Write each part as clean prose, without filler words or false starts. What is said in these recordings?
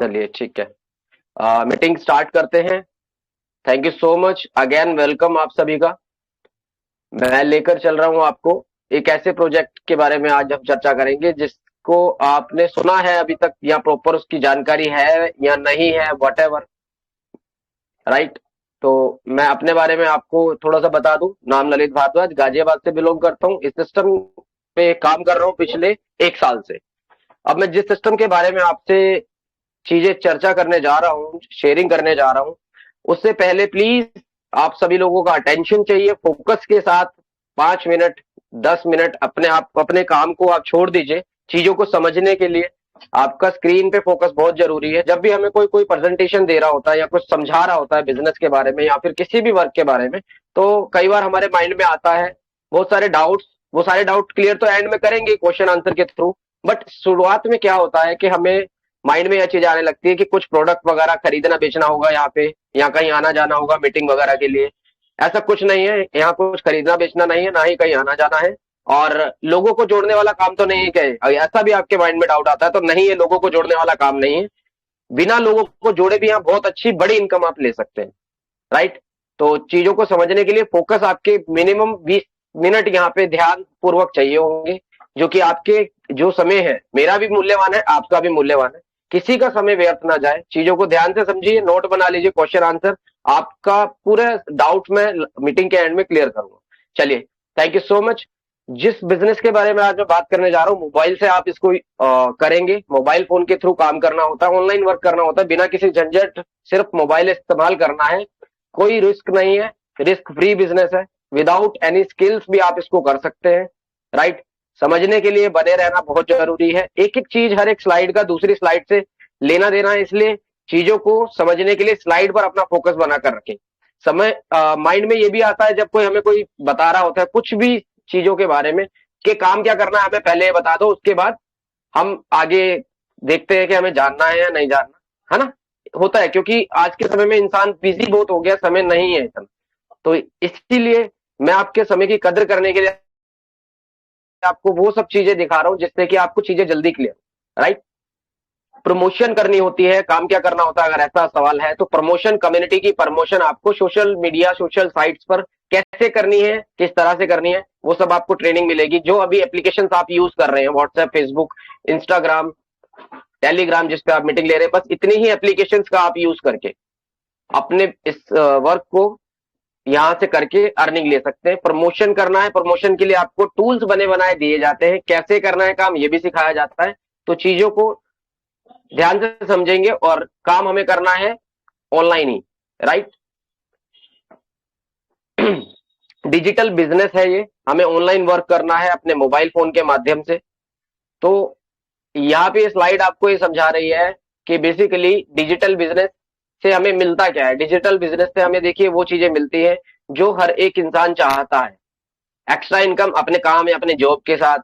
चलिए ठीक है, मीटिंग स्टार्ट करते हैं। Thank you so much again, welcome आप सभी का। मैं लेकर चल रहा हूं आपको एक ऐसे प्रोजेक्ट के बारे में। आज हम चर्चा करेंगे जिसको आपने सुना है अभी तक या प्रॉपर उसकी जानकारी है या नहीं है, वट एवर, राइट। तो मैं अपने बारे में आपको थोड़ा सा बता दूं। नाम ललित भारद्वाज, गाजियाबाद से बिलोंग करता हूं। इस सिस्टम पे काम कर रहा हूं पिछले 1 साल से। अब मैं जिस सिस्टम के बारे में आपसे चीजें चर्चा करने जा रहा हूँ, शेयरिंग करने जा रहा हूँ, उससे पहले प्लीज आप सभी लोगों का अटेंशन चाहिए। फोकस के साथ 5 मिनट 10 मिनट अपने आप अपने काम को आप छोड़ दीजिए चीजों को समझने के लिए। आपका स्क्रीन पे फोकस बहुत जरूरी है। जब भी हमें कोई कोई प्रेजेंटेशन दे रहा होता है या कुछ समझा रहा होता है बिजनेस के बारे में या फिर किसी भी वर्क के बारे में, तो कई बार हमारे माइंड में आता है बहुत सारे डाउट्स। वो सारे डाउट क्लियर तो एंड में करेंगे क्वेश्चन आंसर के थ्रू, बट शुरुआत में क्या होता है कि हमें माइंड में यह चीज आने लगती है कि कुछ प्रोडक्ट वगैरह खरीदना बेचना होगा यहाँ पे, या कहीं आना जाना होगा मीटिंग वगैरह के लिए। ऐसा कुछ नहीं है, यहाँ कुछ खरीदना बेचना नहीं है, ना ही कहीं आना जाना है। और लोगों को जोड़ने वाला काम तो नहीं है क्या? ऐसा भी आपके माइंड में डाउट आता है तो नहीं, ये लोगों को जोड़ने वाला काम नहीं है। बिना लोगों को जोड़े भी यहाँ बहुत अच्छी बड़ी इनकम आप ले सकते हैं, राइट। तो चीजों को समझने के लिए फोकस आपके मिनिमम 20 मिनट यहाँ पे ध्यान पूर्वक चाहिए होंगे, जो कि आपके जो समय है मेरा भी मूल्यवान है, आपका भी मूल्यवान है। किसी का समय व्यर्थ ना जाए। चीजों को ध्यान से समझिए, नोट बना लीजिए, क्वेश्चन आंसर आपका पूरे डाउट में मीटिंग के एंड में क्लियर करूंगा। चलिए, थैंक यू सो मच। जिस बिजनेस के बारे में आज मैं बात करने जा रहा हूँ, मोबाइल से आप इसको करेंगे। मोबाइल फोन के थ्रू काम करना होता है, ऑनलाइन वर्क करना होता है, बिना किसी झंझट, सिर्फ मोबाइल इस्तेमाल करना है। कोई रिस्क नहीं है, रिस्क फ्री बिजनेस है। विदाउट एनी स्किल्स भी आप इसको कर सकते हैं, राइट। समझने के लिए बने रहना बहुत जरूरी है। एक एक चीज हर एक स्लाइड का दूसरी स्लाइड से लेना देना है, इसलिए चीजों को समझने के लिए स्लाइड पर अपना फोकस बनाकर रखें। समय माइंड में ये भी आता है जब कोई हमें कोई बता रहा होता है कुछ भी चीजों के बारे में कि काम क्या करना है, हमें पहले ये बता दो, उसके बाद हम आगे देखते हैं कि हमें जानना है या नहीं जानना, है ना। होता है क्योंकि आज के समय में इंसान बिजी बहुत हो गया, समय नहीं है इतना। तो इसीलिए मैं आपके समय की कदर करने के लिए आपको वो सब चीजें दिखा रहा हूं जिससे कि आपको चीजें जल्दी क्लियर, राइट। प्रमोशन करनी होती है, काम क्या करना होता है, अगर ऐसा सवाल है तो प्रमोशन, कम्युनिटी की प्रमोशन आपको सोशल मीडिया, सोशल साइट्स पर कैसे करनी है, किस तरह से करनी है, वो सब आपको ट्रेनिंग मिलेगी। जो अभी एप्लीकेशंस आप यूज कर रहे हैं, व्हाट्सएप, फेसबुक, इंस्टाग्राम, टेलीग्राम, जिस पे आप मीटिंग ले रहे हैं, बस इतनी ही एप्लीकेशंस का आप यूज करके अपने इस वर्क को यहां से करके अर्निंग ले सकते हैं। प्रमोशन करना है, प्रमोशन के लिए आपको टूल्स बने बनाए दिए जाते हैं, कैसे करना है काम ये भी सिखाया जाता है। तो चीजों को ध्यान से समझेंगे और काम हमें करना है ऑनलाइन ही, राइट। डिजिटल बिजनेस है ये, हमें ऑनलाइन वर्क करना है अपने मोबाइल फोन के माध्यम से। तो यहाँ पे स्लाइड आपको ये समझा रही है कि बेसिकली डिजिटल बिजनेस से हमें मिलता क्या है। डिजिटल बिजनेस से हमें देखिए वो चीजें मिलती है जो हर एक इंसान चाहता है। एक्स्ट्रा इनकम अपने काम या अपने जॉब के साथ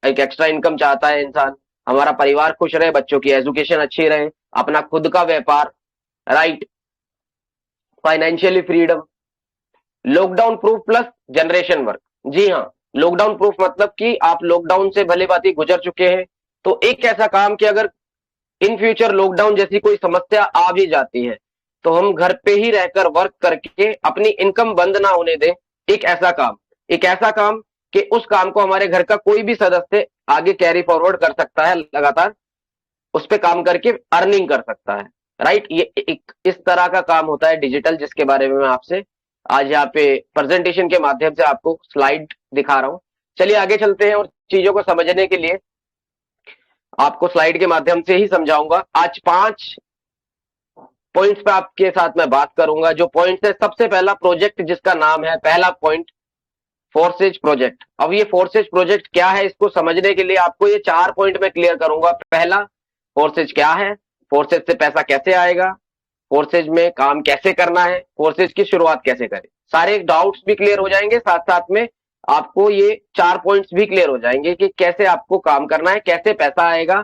एक एक्स्ट्रा इनकम चाहता है इंसान। हमारा परिवार खुश रहे, बच्चों की एजुकेशन अच्छी रहे, अपना खुद का व्यापार, right, financially freedom. Lockdown proof plus generation work. जी हाँ, लॉकडाउन प्रूफ मतलब कि आप लॉकडाउन से भले बात गुजर चुके हैं, तो एक ऐसा काम कि अगर इन फ्यूचर लॉकडाउन जैसी कोई समस्या आ भी जाती है तो हम घर पे ही रहकर वर्क करके अपनी इनकम बंद ना होने दें। एक ऐसा काम, एक ऐसा काम कि उस काम को हमारे घर का कोई भी सदस्य आगे कैरी फॉरवर्ड कर सकता है, लगातार उस पर काम करके अर्निंग कर सकता है, राइट। ये एक इस तरह का काम होता है डिजिटल, जिसके बारे में मैं आपसे आज यहाँ पे प्रेजेंटेशन के माध्यम से आपको स्लाइड दिखा रहा हूं। चलिए आगे चलते हैं और चीजों को समझने के लिए आपको स्लाइड के माध्यम से ही समझाऊंगा। आज 5 पॉइंट्स पे आपके साथ मैं बात करूंगा। जो पॉइंट्स है, सबसे पहला प्रोजेक्ट जिसका नाम है, पहला पॉइंट, फोर्सेज प्रोजेक्ट। अब ये फोर्सेज प्रोजेक्ट क्या है, इसको समझने के लिए आपको ये 4 पॉइंट में क्लियर करूंगा। पहला, फोर्सेज क्या है, फोर्सेज से पैसा कैसे आएगा, फोर्सेज में काम कैसे करना है, फोर्सेज की शुरुआत कैसे करें। सारे डाउट्स भी क्लियर हो जाएंगे, साथ साथ में आपको ये 4 पॉइंट्स भी क्लियर हो जाएंगे कि कैसे आपको काम करना है, कैसे पैसा आएगा,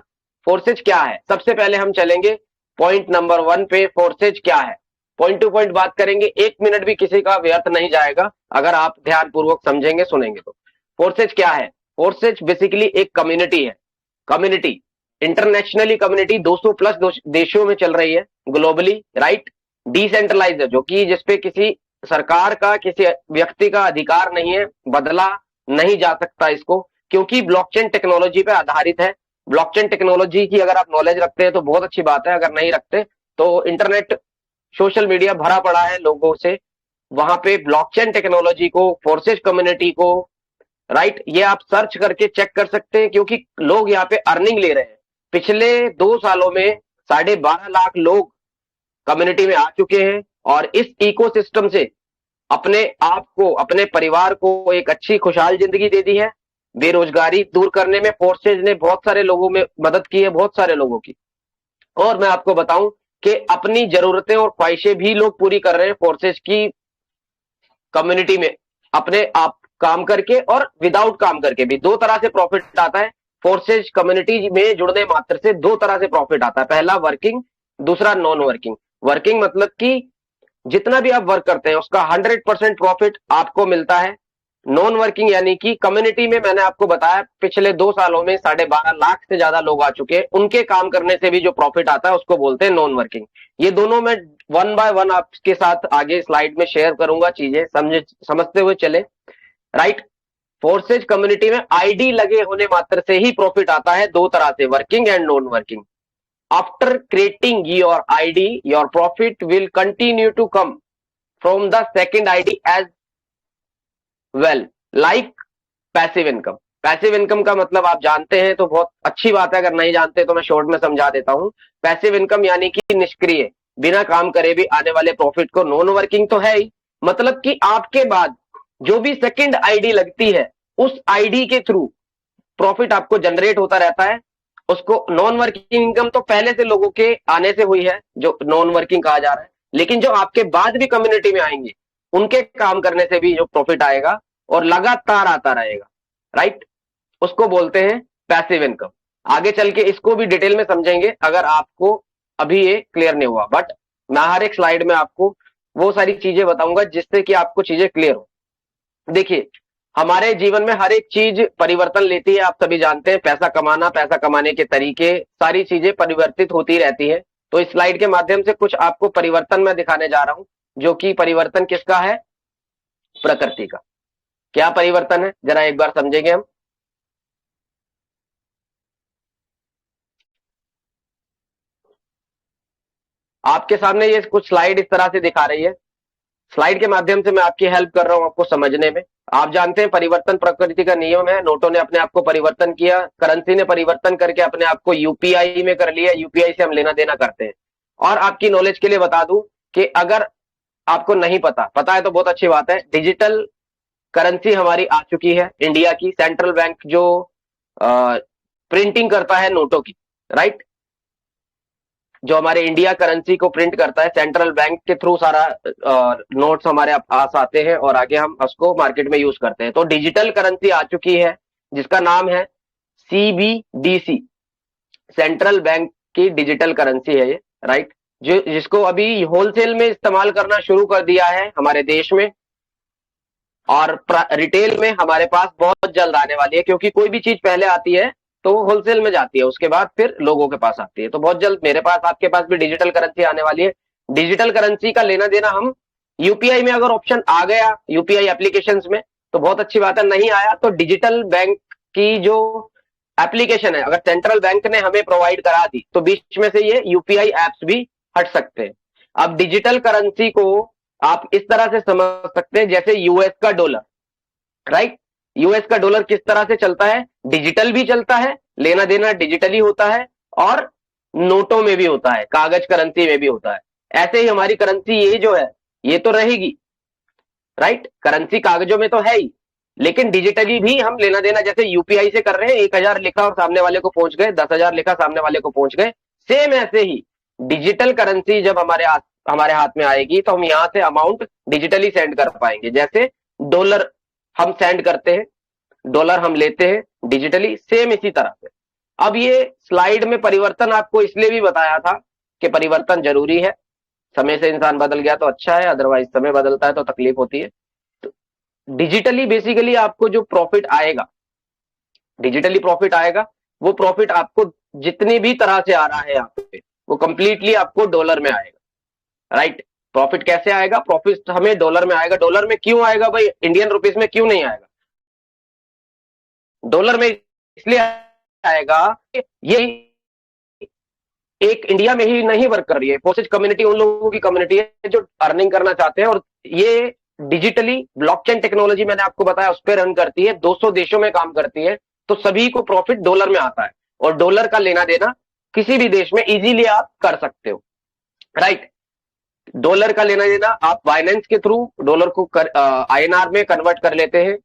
फोर्सेज क्या है। सबसे पहले हम चलेंगे पॉइंट नंबर 1 पे, फोर्सेज क्या है। पॉइंट टू पॉइंट बात करेंगे, 1 मिनट भी किसी का व्यर्थ नहीं जाएगा अगर आप ध्यान पूर्वक समझेंगे, सुनेंगे तो। फोर्सेज क्या है? फोर्सेज बेसिकली एक कम्युनिटी है। कम्युनिटी, इंटरनेशनली कम्युनिटी 200 प्लस देशों में चल रही है ग्लोबली, राइट। डिसेंट्रलाइज है, जो कि जिसपे किसी सरकार का, किसी व्यक्ति का अधिकार नहीं है, बदला नहीं जा सकता इसको, क्योंकि ब्लॉकचेन टेक्नोलॉजी पे आधारित है। ब्लॉकचेन टेक्नोलॉजी की अगर आप नॉलेज रखते हैं तो बहुत अच्छी बात है, अगर नहीं रखते तो इंटरनेट, सोशल मीडिया भरा पड़ा है लोगों से, वहां पे ब्लॉकचेन टेक्नोलॉजी को, फोर्सेज कम्युनिटी को, राइट, ये आप सर्च करके चेक कर सकते हैं, क्योंकि लोग यहाँ पे अर्निंग ले रहे हैं। पिछले 2 सालों में 12.5 लाख लोग कम्युनिटी में आ चुके हैं और इस इकोसिस्टम से अपने आप को, अपने परिवार को एक अच्छी खुशहाल जिंदगी दे दी है। बेरोजगारी दूर करने में फोर्सेज ने बहुत सारे लोगों में मदद की है, बहुत सारे लोगों की। और मैं आपको बताऊं कि अपनी जरूरतें और ख्वाहिशें भी लोग पूरी कर रहे हैं फोर्सेज की कम्युनिटी में, अपने आप काम करके और विदाउट काम करके भी। 2 तरह से प्रॉफिट आता है फोर्सेज कम्युनिटी में जुड़ने मात्र से, 2 तरह से प्रॉफिट आता है। पहला वर्किंग, दूसरा नॉन वर्किंग। वर्किंग मतलब कि जितना भी आप वर्क करते हैं उसका 100% प्रॉफिट आपको मिलता है। नॉन वर्किंग यानी कि कम्युनिटी में, मैंने आपको बताया पिछले 2 सालों में 12.5 लाख से ज्यादा लोग आ चुके हैं, उनके काम करने से भी जो प्रॉफिट आता है उसको बोलते हैं नॉन वर्किंग। ये दोनों मैं वन बाय वन आपके साथ आगे स्लाइड में शेयर करूंगा, चीजें समझते हुए चले, राइट। फोर्सेज कम्युनिटी में आईडी लगे होने मात्र से ही प्रॉफिट आता है, 2 तरह से, working and non working. After creating your ID, your profit will continue to come from the second ID as well, like passive income. Passive income का मतलब आप जानते हैं तो बहुत अच्छी बात है, अगर नहीं जानते तो मैं शॉर्ट में समझा देता हूं। पैसिव इनकम यानी कि निष्क्रिय, बिना काम करे भी आने वाले प्रॉफिट को। नॉन वर्किंग तो है ही, मतलब कि आपके बाद जो भी सेकंड आईडी लगती है उस आईडी के थ्रू प्रॉफिट आपको जनरेट होता रहता है, उसको नॉन वर्किंग इनकम तो पहले से लोगों के आने से हुई है, जो नॉन वर्किंग कहा जा रहा है। लेकिन जो आपके बाद भी कम्युनिटी में आएंगे उनके काम करने से भी जो प्रॉफिट आएगा और लगातार आता रहेगा, राइट, उसको बोलते हैं पैसिव इनकम। आगे चल के इसको भी डिटेल में समझेंगे अगर आपको अभी ये क्लियर नहीं हुआ, बट मैं हर एक स्लाइड में आपको वो सारी चीजें बताऊंगा जिससे कि आपको चीजें क्लियर हो। देखिए, हमारे जीवन में हर एक चीज परिवर्तन लेती है, आप सभी जानते हैं। पैसा कमाना, पैसा कमाने के तरीके, सारी चीजें परिवर्तित होती रहती है। तो इस स्लाइड के माध्यम से कुछ आपको परिवर्तन मैं दिखाने जा रहा हूं, जो कि परिवर्तन किसका है? प्रकृति का। क्या परिवर्तन है, जरा एक बार समझेंगे हम। आपके सामने ये कुछ स्लाइड इस तरह से दिखा रही है। स्लाइड के माध्यम से मैं आपकी हेल्प कर रहा हूं आपको समझने में। आप जानते हैं परिवर्तन प्रकृति का नियम है। नोटों ने अपने आप को परिवर्तन किया, करेंसी ने परिवर्तन करके अपने आप को यूपीआई में कर लिया। यूपीआई से हम लेना देना करते हैं। और आपकी नॉलेज के लिए बता दूं कि अगर आपको नहीं पता, पता है तो बहुत अच्छी बात है, डिजिटल करेंसी हमारी आ चुकी है इंडिया की। सेंट्रल बैंक जो प्रिंटिंग करता है नोटों की, राइट, जो हमारे इंडिया करेंसी को प्रिंट करता है, सेंट्रल बैंक के थ्रू सारा नोट्स हमारे पास आते हैं और आगे हम उसको मार्केट में यूज करते हैं। तो डिजिटल करेंसी आ चुकी है जिसका नाम है सीबीडीसी, सेंट्रल बैंक की डिजिटल करेंसी है ये, राइट, जो जिसको अभी होलसेल में इस्तेमाल करना शुरू कर दिया है हमारे देश में, और रिटेल में हमारे पास बहुत जल्द आने वाली है, क्योंकि कोई भी चीज पहले आती है तो वो होलसेल में जाती है, उसके बाद फिर लोगों के पास आती है। तो बहुत जल्द मेरे पास, आपके पास भी डिजिटल करेंसी आने वाली है। डिजिटल करेंसी का लेना देना हम यूपीआई में, अगर ऑप्शन आ गया यूपीआई एप्लीकेशन में तो बहुत अच्छी बात है, नहीं आया तो डिजिटल बैंक की जो एप्लीकेशन है, अगर सेंट्रल बैंक ने हमें प्रोवाइड करा दी तो बीच में से ये यूपीआई एप्स भी हट सकते हैं। अब डिजिटल करेंसी को आप इस तरह से समझ सकते हैं जैसे यूएस का डॉलर, राइट। यूएस का डॉलर किस तरह से चलता है? डिजिटल भी चलता है, लेना देना डिजिटली होता है और नोटों में भी होता है, कागज करेंसी में भी होता है। ऐसे ही हमारी करेंसी ये जो है ये तो रहेगी, राइट, करेंसी कागजों में तो है ही, लेकिन डिजिटली भी हम लेना देना जैसे यूपीआई से कर रहे हैं, 1000 लिखा और सामने वाले को पहुंच गए, 10,000 लिखा सामने वाले को पहुंच गए, सेम ऐसे ही डिजिटल करेंसी जब हमारे हाथ में आएगी तो हम यहां से अमाउंट डिजिटली सेंड कर पाएंगे। जैसे डॉलर हम सेंड करते हैं, डॉलर हम लेते हैं डिजिटली, सेम इसी तरह से। अब ये स्लाइड में परिवर्तन आपको इसलिए भी बताया था कि परिवर्तन जरूरी है। समय से इंसान बदल गया तो अच्छा है, अदरवाइज समय बदलता है तो तकलीफ होती है। तो डिजिटली बेसिकली आपको जो प्रॉफिट आएगा, डिजिटली प्रॉफिट आएगा, वो प्रॉफिट आपको जितनी भी तरह से आ रहा है यहाँ पे वो कंप्लीटली आपको डॉलर में आएगा, राइट। प्रॉफिट कैसे आएगा? प्रॉफिट हमें डॉलर में आएगा। डॉलर में क्यों आएगा भाई? इंडियन रुपीस में क्यों नहीं आएगा? डॉलर में इसलिए आएगा, ये एक इंडिया में ही नहीं वर्क कर रही है। फोर्सेज कम्युनिटी उन लोगों की कम्युनिटी है जो अर्निंग करना चाहते हैं, और ये डिजिटली ब्लॉकचेन टेक्नोलॉजी मैंने आपको बताया उस पर रन करती है, 200 देशों में काम करती है, तो सभी को प्रॉफिट डॉलर में आता है, और डॉलर का लेना देना किसी भी देश में इजीली आप कर सकते हो, राइट। डॉलर का लेना देना आप बाइनेंस के थ्रू डॉलर को INR में कन्वर्ट कर लेते हैं।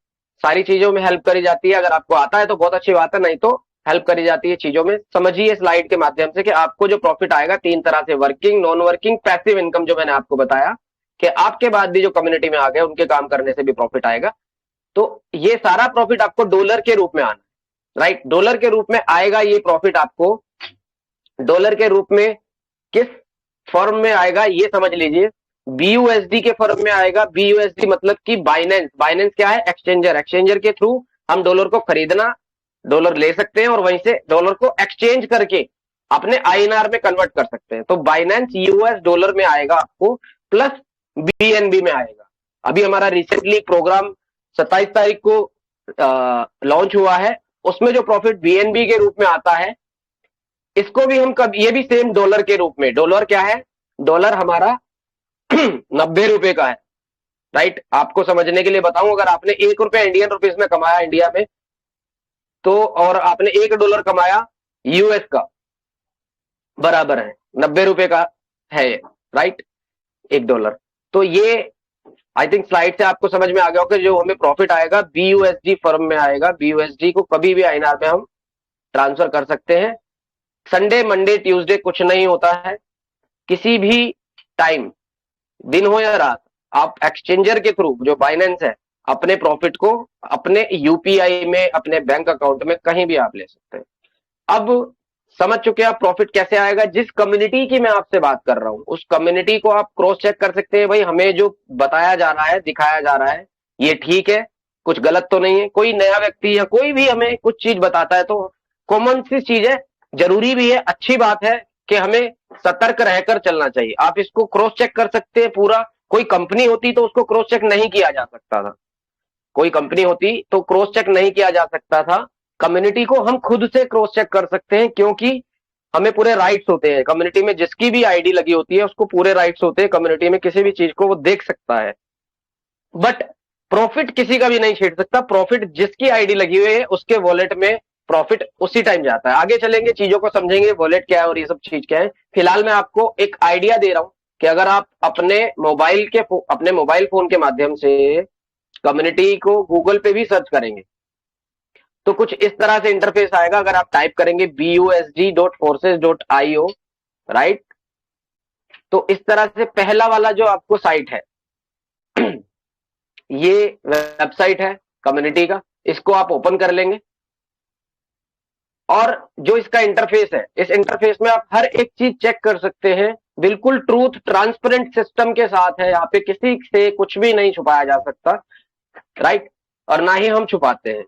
सारी चीजों में हेल्प करी जाती है। अगर आपको आता है तो बहुत अच्छी बात है, नहीं तो हेल्प करी जाती है चीजों में। समझिए स्लाइड के माध्यम से कि आपको जो प्रॉफिट आएगा 3 तरह से, working, non working, passive income, जो मैंने आपको बताया कि आपके बाद भी जो कम्युनिटी में आ गए उनके काम करने से भी प्रॉफिट आएगा। तो ये सारा प्रॉफिट आपको डॉलर के रूप में आना, राइट। डॉलर के रूप में आएगा ये प्रॉफिट आपको। डॉलर के रूप में किस फर्म में आएगा ये समझ लीजिए। BUSD के फर्म में आएगा। BUSD मतलब कि बाइनेंस। बाइनेंस क्या है? एक्सचेंजर। एक्सचेंजर के थ्रू हम डॉलर को खरीदना, डॉलर ले सकते हैं और वहीं से डॉलर को एक्सचेंज करके अपने INR में कन्वर्ट कर सकते हैं। तो बाइनेंस US डॉलर में आएगा आपको, प्लस BNB में आएगा। अभी हमारा रिसेंटली प्रोग्राम 27 तारीख को लॉन्च हुआ है, उसमें जो प्रॉफिट BNB के रूप में आता है, इसको भी हम कब, ये भी सेम डॉलर के रूप में। डॉलर क्या है? डॉलर हमारा 90 रुपए का है, राइट। आपको समझने के लिए बताऊं, अगर आपने 1 रुपया इंडियन रुपीस में कमाया इंडिया में, तो और आपने $1 कमाया US का, बराबर है 90 रुपए का है, राइट, $1। तो ये आई थिंक स्लाइड से आपको समझ में आ गया होगा। जो हमें प्रॉफिट आएगा BUSD फर्म में आएगा। BUSD को कभी भी INR में हम ट्रांसफर कर सकते हैं। संडे, मंडे, ट्यूसडे कुछ नहीं होता है। किसी भी टाइम, दिन हो या रात, आप एक्सचेंजर के थ्रू, जो बाइनेंस है, अपने प्रॉफिट को अपने UPI में, अपने बैंक अकाउंट में कहीं भी आप ले सकते हैं। अब समझ चुके आप प्रॉफिट कैसे आएगा। जिस कम्युनिटी की मैं आपसे बात कर रहा हूं, उस कम्युनिटी को आप क्रॉस चेक कर सकते हैं। भाई हमें जो बताया जा रहा है, दिखाया जा रहा है, ये ठीक है, कुछ गलत तो नहीं है। कोई नया व्यक्ति या कोई भी हमें कुछ चीज बताता है तो कॉमन सी चीज है, जरूरी भी है, अच्छी बात है कि हमें सतर्क रहकर चलना चाहिए। आप इसको क्रॉस चेक कर सकते हैं पूरा। कोई कंपनी होती तो उसको क्रॉस चेक नहीं किया जा सकता था। कोई कंपनी होती तो क्रॉस चेक नहीं किया जा सकता था। कम्युनिटी को हम खुद से क्रॉस चेक कर सकते हैं, क्योंकि हमें पूरे राइट्स होते हैं। कम्युनिटी में जिसकी भी आईडी लगी होती है उसको पूरे राइट्स होते हैं। कम्युनिटी में किसी भी चीज को वो देख सकता है, बट प्रॉफिट किसी का भी नहीं छेड़ सकता। प्रॉफिट जिसकी आईडी लगी हुई है उसके वॉलेट में प्रॉफिट उसी टाइम जाता है। आगे चलेंगे, चीजों को समझेंगे, वॉलेट क्या है और ये सब चीज क्या है। फिलहाल मैं आपको एक आइडिया दे रहा हूं कि अगर आप अपने मोबाइल फोन के माध्यम से कम्युनिटी को गूगल पे भी सर्च करेंगे तो कुछ इस तरह से इंटरफेस आएगा। अगर आप टाइप करेंगे busd.forces.io, राइट, तो इस तरह से पहला वाला जो आपको साइट है ये वेबसाइट है कम्युनिटी का, इसको आप ओपन कर लेंगे। और जो इसका इंटरफेस है, इस इंटरफेस में आप हर एक चीज चेक कर सकते हैं। बिल्कुल ट्रूथ ट्रांसपेरेंट सिस्टम के साथ है। यहाँ पे किसी से कुछ भी नहीं छुपाया जा सकता, राइट, और ना ही हम छुपाते हैं।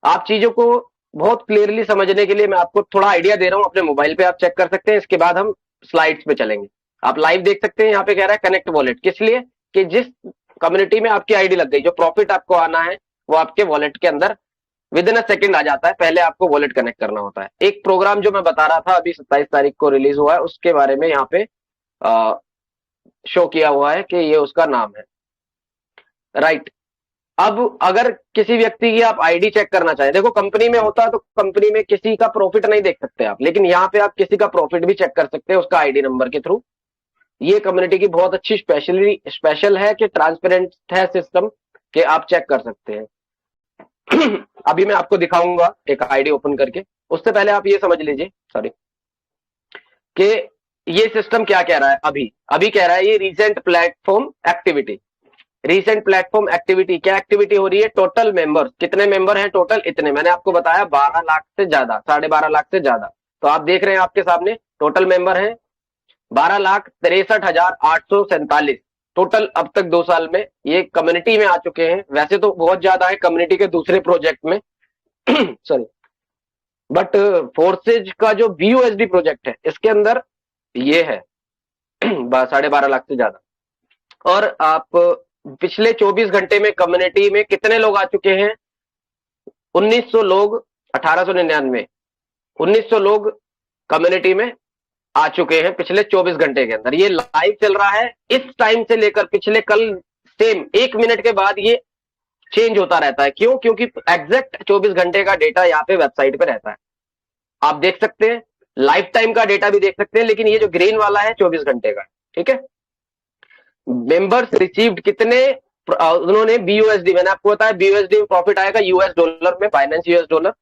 आप चीजों को बहुत क्लियरली समझने के लिए मैं आपको थोड़ा आइडिया दे रहा हूं। अपने मोबाइल पे आप चेक कर सकते हैं। इसके बाद हम स्लाइड्स पे चलेंगे। आप लाइव देख सकते हैं। यहाँ पे कह रहा है कनेक्ट वॉलेट, किस लिए? कि जिस कम्युनिटी में आपकी आईडी लग गई, जो प्रॉफिट आपको आना है वो आपके वॉलेट के अंदर विद इन अ सेकेंड आ जाता है। पहले आपको वॉलेट कनेक्ट करना होता है। एक प्रोग्राम जो मैं बता रहा था अभी 27 तारीख को रिलीज हुआ है, उसके बारे में यहाँ पे शो किया हुआ है कि ये उसका नाम है, राइट। अब अगर किसी व्यक्ति की आप आईडी चेक करना चाहें, देखो कंपनी में होता है तो कंपनी में किसी का प्रॉफिट नहीं देख सकते आप, लेकिन यहाँ पे आप किसी का प्रॉफिट भी चेक कर सकते हैं उसका आईडी नंबर के थ्रू। ये कम्युनिटी की बहुत अच्छी स्पेशल है कि ट्रांसपेरेंट है सिस्टम, कि आप चेक कर सकते हैं। अभी मैं आपको दिखाऊंगा एक आईडी ओपन करके। उससे पहले आप ये समझ लीजिए, सॉरी, कि ये सिस्टम क्या कह रहा है। अभी अभी कह रहा है ये recent platform activity. Recent platform activity, क्या एक्टिविटी हो रही है? टोटल मेंबर्स, कितने मेंबर हैं टोटल? इतने, मैंने आपको बताया 12 लाख से ज्यादा, 12.5 लाख से ज्यादा। तो आप देख रहे हैं आपके सामने टोटल मेंबर हैं 12,63,847 टोटल। अब तक 2 साल में ये कम्युनिटी में आ चुके हैं। वैसे तो बहुत ज्यादा है कम्युनिटी के दूसरे प्रोजेक्ट में सॉरी, बट फोर्सेज का जो BUSD प्रोजेक्ट है इसके अंदर ये है 12.5 लाख से ज्यादा। और आप पिछले 24 घंटे में कम्युनिटी में कितने लोग आ चुके हैं? 1900 लोग, 1899 1900 लोग कम्युनिटी में आ चुके हैं पिछले 24 घंटे के अंदर। ये लाइव चल रहा है इस टाइम से लेकर पिछले कल सेम 1 मिनट के बाद ये चेंज होता रहता है। क्यों? क्योंकि एग्जैक्ट 24 घंटे का डेटा यहाँ पे वेबसाइट पे रहता है। आप देख सकते हैं, लाइफ टाइम का डेटा भी देख सकते हैं, लेकिन ये जो ग्रीन वाला है 24 घंटे का। ठीक है। मेंबर्स रिसीव्ड कितने, उन्होंने BUSD, मैंने आपको बताया BUSD में प्रॉफिट आएगा US डॉलर में, बाइनेंस US डॉलर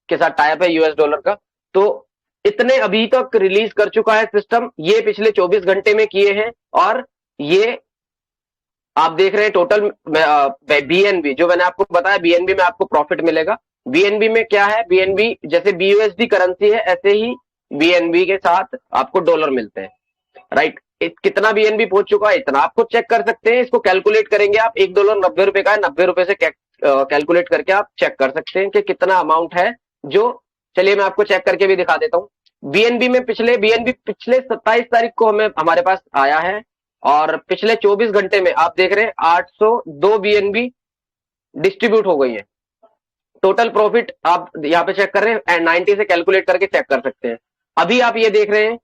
के साथ टाइप है US डॉलर का। तो इतने अभी तक रिलीज कर चुका है सिस्टम, ये पिछले 24 घंटे में किए हैं। और ये आप देख रहे हैं टोटल BNB, जो मैंने आपको बताया BNB में आपको प्रॉफिट मिलेगा। BNB में क्या है? BNB जैसे BUSD करेंसी है, ऐसे ही BNB के साथ आपको डॉलर मिलते हैं, राइट। कितना BNB पहुंच चुका है इतना आपको चेक कर सकते हैं। इसको कैलकुलेट करेंगे आप, $1 90 का है, 90 से कैलकुलेट करके आप चेक कर सकते हैं कि कितना अमाउंट है। जो चलिए मैं आपको चेक करके भी दिखा देता हूं। BNB में BNB पिछले 27 तारीख को हमारे पास आया है, और पिछले 24 घंटे में आप देख रहे हैं 802 BNB डिस्ट्रीब्यूट हो गई है। टोटल प्रॉफिट आप यहाँ पे चेक कर रहे हैं, 90 से कैलकुलेट करके चेक कर सकते हैं। अभी आप ये देख रहे हैं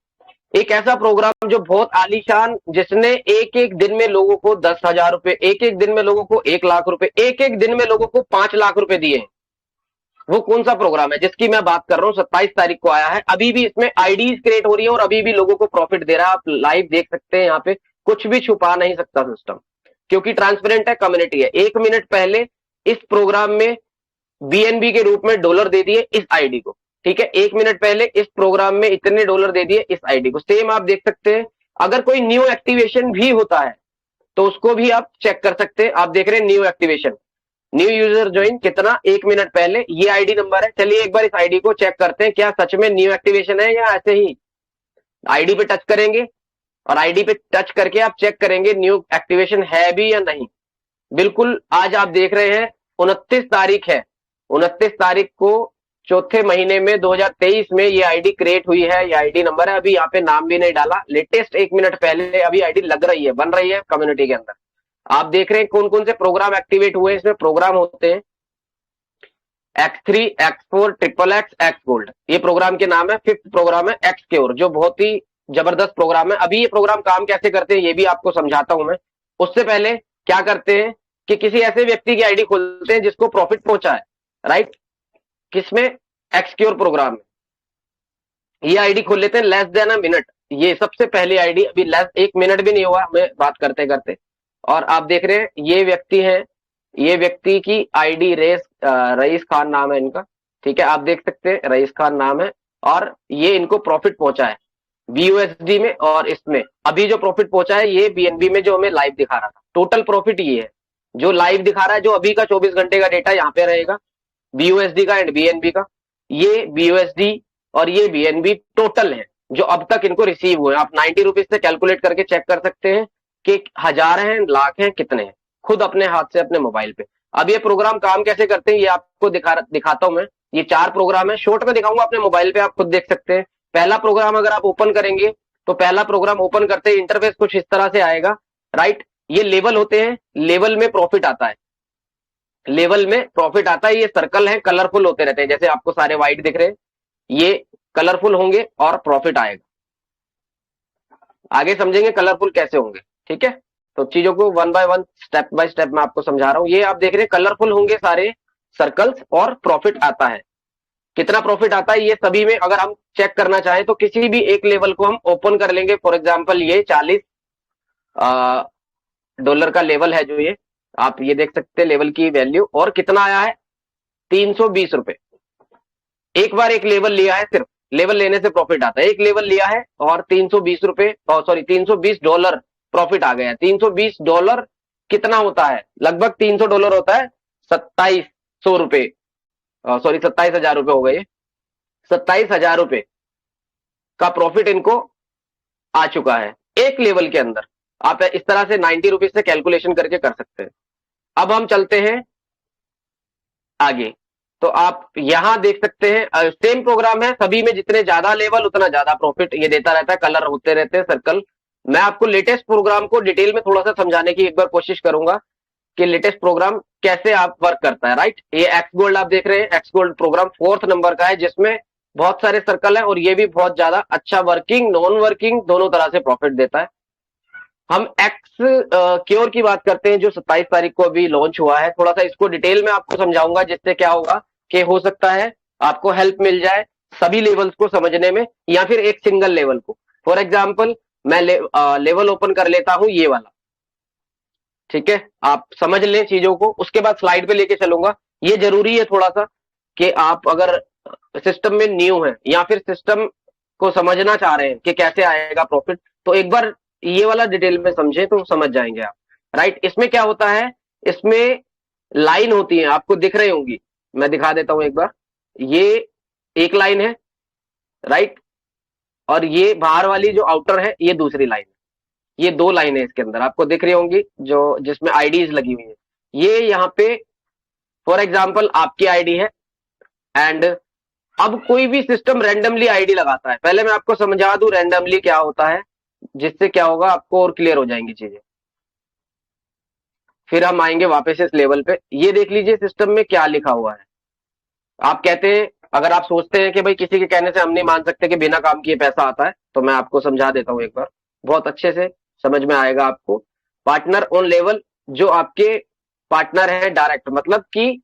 एक ऐसा प्रोग्राम जो बहुत आलीशान, जिसने एक एक दिन में लोगों को 10,000 रुपए, एक एक दिन में लोगों को 1 लाख रुपए, एक एक दिन में लोगों को 5 लाख रुपए दिए हैं। वो कौन सा प्रोग्राम है जिसकी मैं बात कर रहा हूं? 27 तारीख को आया है। अभी भी इसमें आईडीज क्रिएट हो रही है और अभी भी लोगों को प्रॉफिट दे रहा है। आप लाइव देख सकते हैं, यहाँ पे कुछ भी छुपा नहीं सकता सिस्टम, क्योंकि ट्रांसपेरेंट है, कम्युनिटी है। 1 मिनट पहले इस प्रोग्राम में BNB के रूप में डॉलर दे दिए इस आईडी को। ठीक है, 1 मिनट पहले इस प्रोग्राम में इतने डॉलर दे दिए इस आईडी को। सेम आप देख सकते हैं, अगर कोई न्यू एक्टिवेशन भी होता है तो उसको भी आप चेक कर सकते हैं। आप देख रहे हैं new activation, new user join कितना, 1 मिनट पहले, ये आईडी नंबर है। चलिए एक बार इस आईडी को चेक करते हैं, क्या सच में न्यू एक्टिवेशन है या ऐसे ही। आईडी पे टच करेंगे और आईडी पे टच करके आप चेक करेंगे न्यू एक्टिवेशन है भी या नहीं। बिल्कुल, आज आप देख रहे हैं 29 तारीख है, 29 तारीख को चौथे महीने में 2023 में ये आईडी क्रिएट हुई है। ये आईडी नंबर है, अभी यहाँ पे नाम भी नहीं डाला, लेटेस्ट 1 मिनट पहले अभी आईडी लग रही है, बन रही है कम्युनिटी के अंदर। आप देख रहे हैं कौन कौन से प्रोग्राम एक्टिवेट हुए हैं। इसमें प्रोग्राम होते हैं X3, X4, XXX, X gold, ये प्रोग्राम के नाम है। 5th प्रोग्राम है Xcure, जो बहुत ही जबरदस्त प्रोग्राम है। अभी ये प्रोग्राम काम कैसे करते हैं ये भी आपको समझाता हूं मैं। उससे पहले क्या करते हैं कि किसी ऐसे व्यक्ति की आईडी खोलते हैं जिसको प्रॉफिट पहुंचा है, राइट। किसमें? Xcure प्रोग्राम में ये आईडी खोल लेते हैं लेस देन अ मिनट। ये सबसे पहली आईडी, अभी लेस 1 मिनट भी नहीं हुआ हमें बात करते करते। और आप देख रहे हैं ये व्यक्ति है, ये व्यक्ति की आईडी रईस खान नाम है इनका। ठीक है, आप देख सकते हैं रईस खान नाम है, और ये इनको प्रॉफिट पहुंचा है BUSD में। और इसमें अभी जो प्रॉफिट पहुंचा है ये BNB में जो हमें लाइव दिखा रहा था। टोटल प्रॉफिट ये है जो लाइव दिखा रहा है, जो अभी का 24 घंटे का डेटा यहाँ पे रहेगा, BUSD का एंड BNB का। ये BUSD और ये BNB टोटल है जो अब तक इनको रिसीव हुए। आप 90 रुपीज से कैलकुलेट करके चेक कर सकते हैं कि 1000 हैं, लाख हैं, कितने हैं, खुद अपने हाथ से अपने मोबाइल पे। अब ये प्रोग्राम काम कैसे करते हैं ये आपको दिखाता हूं मैं। ये 4 प्रोग्राम है, शॉर्ट में दिखाऊंगा, अपने मोबाइल पे आप खुद देख सकते हैं। पहला प्रोग्राम अगर आप ओपन करेंगे तो पहला प्रोग्राम ओपन करते ही इंटरफेस कुछ इस तरह से आएगा, राइट। ये लेवल होते हैं, लेवल में प्रॉफिट आता है, लेवल में प्रॉफिट आता है। ये सर्कल है, कलरफुल होते रहते हैं, जैसे आपको सारे व्हाइट दिख रहे हैं, ये कलरफुल होंगे और प्रॉफिट आएगा। आगे समझेंगे कलरफुल कैसे होंगे, ठीक है। तो चीजों को one by one, step by step मैं आपको समझा रहा हूं। ये आप देख रहे हैं कलरफुल होंगे सारे सर्कल्स, और प्रॉफिट आता है। कितना प्रॉफिट आता है ये सभी में अगर हम चेक करना चाहें तो किसी भी एक लेवल को हम ओपन कर लेंगे। फॉर एग्जांपल ये $40 का लेवल है, जो ये आप ये देख सकते हैं लेवल की वैल्यू, और कितना आया है 320 रुपए। एक बार एक लेवल लिया है, सिर्फ लेवल लेने से प्रॉफिट आता है। एक लेवल लिया है और 320 रुपए, सॉरी $320 प्रॉफिट आ गया। $320 कितना होता है? लगभग $300 होता है, 2700 रुपए, सॉरी 27,000 रुपए हो गए। 27,000 रुपए का प्रॉफिट इनको आ चुका है एक लेवल के अंदर। आप इस तरह से 90 रुपीज से कैलकुलेशन करके कर सकते हैं। अब हम चलते हैं आगे। तो आप यहां देख सकते हैं सेम प्रोग्राम है, सभी में जितने ज्यादा लेवल उतना ज्यादा प्रॉफिट ये देता रहता है, कलर होते रहते हैं सर्कल। मैं आपको लेटेस्ट प्रोग्राम को डिटेल में थोड़ा सा समझाने की एक बार कोशिश करूंगा कि लेटेस्ट प्रोग्राम कैसे आप वर्क करता है। राइट, ये एक्स गोल्ड आप देख रहे हैं, x gold programme 4th number का है जिसमें बहुत सारे सर्कल है और ये भी बहुत ज्यादा अच्छा वर्किंग नॉन वर्किंग दोनों तरह से प्रॉफिट देता है। हम एक्स क्योर की बात करते हैं जो 27 तारीख को अभी लॉन्च हुआ है। थोड़ा सा इसको डिटेल में आपको समझाऊंगा जिससे क्या होगा कि हो सकता है आपको हेल्प मिल जाए सभी लेवल्स को समझने में या फिर एक सिंगल लेवल को। फॉर एग्जाम्पल मैं लेवल ओपन कर लेता हूं ये वाला, ठीक है, आप समझ लें चीजों को, उसके बाद स्लाइड पे लेके चलूंगा। ये जरूरी है थोड़ा सा कि आप अगर सिस्टम में न्यू है या फिर सिस्टम को समझना चाह रहे हैं कि कैसे आएगा प्रॉफिट, तो एक बार ये वाला डिटेल में समझे तो समझ जाएंगे आप। राइट, इसमें क्या होता है, इसमें लाइन होती है, आपको दिख रही होंगी, मैं दिखा देता हूं एक बार। ये एक लाइन है, राइट, और ये बाहर वाली जो आउटर है ये दूसरी लाइन है। ये दो लाइन है इसके अंदर, आपको दिख रही होंगी जो जिसमें आईडीज लगी हुई है। ये यहाँ पे फॉर एग्जाम्पल आपकी आईडी है एंड अब कोई भी सिस्टम रैंडमली आईडी लगाता है। पहले मैं आपको समझा दूं रैंडमली क्या होता है, जिससे क्या होगा आपको और क्लियर हो जाएंगी चीजें, फिर हम आएंगे वापस इस लेवल पे। ये देख लीजिए सिस्टम में क्या लिखा हुआ है। आप कहते हैं, अगर आप सोचते हैं कि भाई किसी के कहने से हम नहीं मान सकते कि बिना काम किए पैसा आता है, तो मैं आपको समझा देता हूं एक बार, बहुत अच्छे से समझ में आएगा आपको। पार्टनर ऑन लेवल, जो आपके पार्टनर है डायरेक्ट, मतलब कि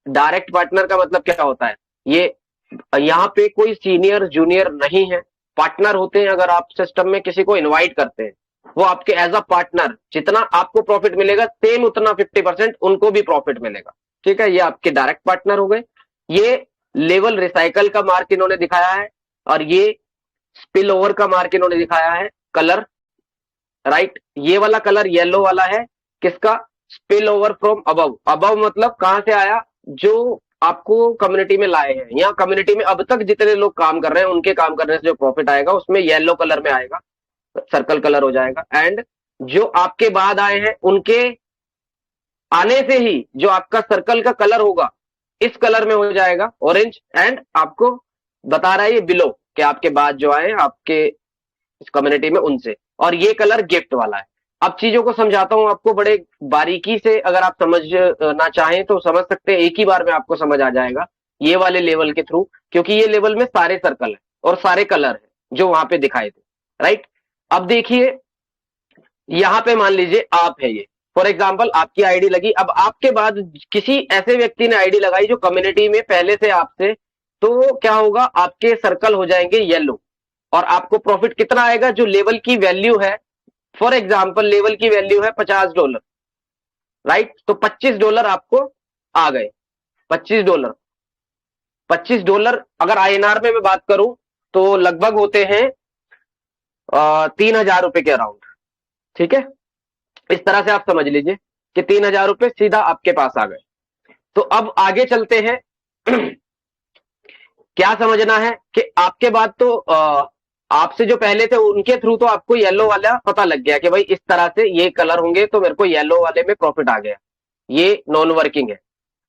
डायरेक्ट पार्टनर का मतलब क्या होता है, ये यहाँ पे कोई सीनियर जूनियर नहीं है, पार्टनर होते हैं। अगर आप सिस्टम में किसी को इनवाइट करते हैं, वो आपके एज अ पार्टनर जितना आपको प्रॉफिट मिलेगा सेम उतना 50% उनको भी प्रॉफिट मिलेगा। ठीक है, ये आपके डायरेक्ट पार्टनर हो गए। ये लेवल रिसाइकल का मार्क इन्होंने दिखाया है और ये स्पिल ओवर का मार्क इन्होंने दिखाया है कलर। राइट, ये वाला कलर येलो वाला है किसका, spill over from above. Above मतलब कहां से आया, जो आपको कम्युनिटी में लाए हैं, या कम्युनिटी में अब तक जितने लोग काम कर रहे हैं उनके काम करने से जो प्रॉफिट आएगा उसमें येलो कलर में आएगा, सर्कल कलर हो जाएगा। एंड जो आपके बाद आए हैं उनके आने से ही जो आपका सर्कल का कलर होगा इस कलर में हो जाएगा, ऑरेंज। एंड आपको बता रहा है ये बिलो कि आपके बाद जो आए आपके इस कम्युनिटी में उनसे, और ये कलर गिफ्ट वाला है। अब चीजों को समझाता हूं आपको बड़े बारीकी से, अगर आप समझना चाहें तो समझ सकते हैं, एक ही बार में आपको समझ आ जाएगा ये वाले लेवल के थ्रू, क्योंकि ये लेवल में सारे सर्कल है और सारे कलर है जो वहां पे दिखाए थे। राइट, अब देखिए यहां पे मान लीजिए आप है, ये फॉर एग्जाम्पल आपकी आईडी लगी। अब आपके बाद किसी ऐसे व्यक्ति ने आईडी लगाई जो कम्युनिटी में पहले से आपसे, तो क्या होगा, आपके सर्कल हो जाएंगे येलो और आपको प्रॉफिट कितना आएगा, जो लेवल की वैल्यू है। फॉर एग्जाम्पल लेवल की वैल्यू है $50, राइट, तो $25 आपको आ गए। $25, $25 अगर आईएनआर में मैं बात करूं तो लगभग होते हैं 3,000 रुपए के अराउंड। ठीक है, इस तरह से आप समझ लीजिए कि 3,000 रुपए सीधा आपके पास आ गए। तो अब आगे चलते हैं क्या समझना है कि आपके बाद तो आपसे जो पहले थे उनके थ्रू तो आपको येलो वाला पता लग गया कि भाई इस तरह से ये कलर होंगे तो मेरे को येलो वाले में प्रॉफिट आ गया, ये नॉन वर्किंग है।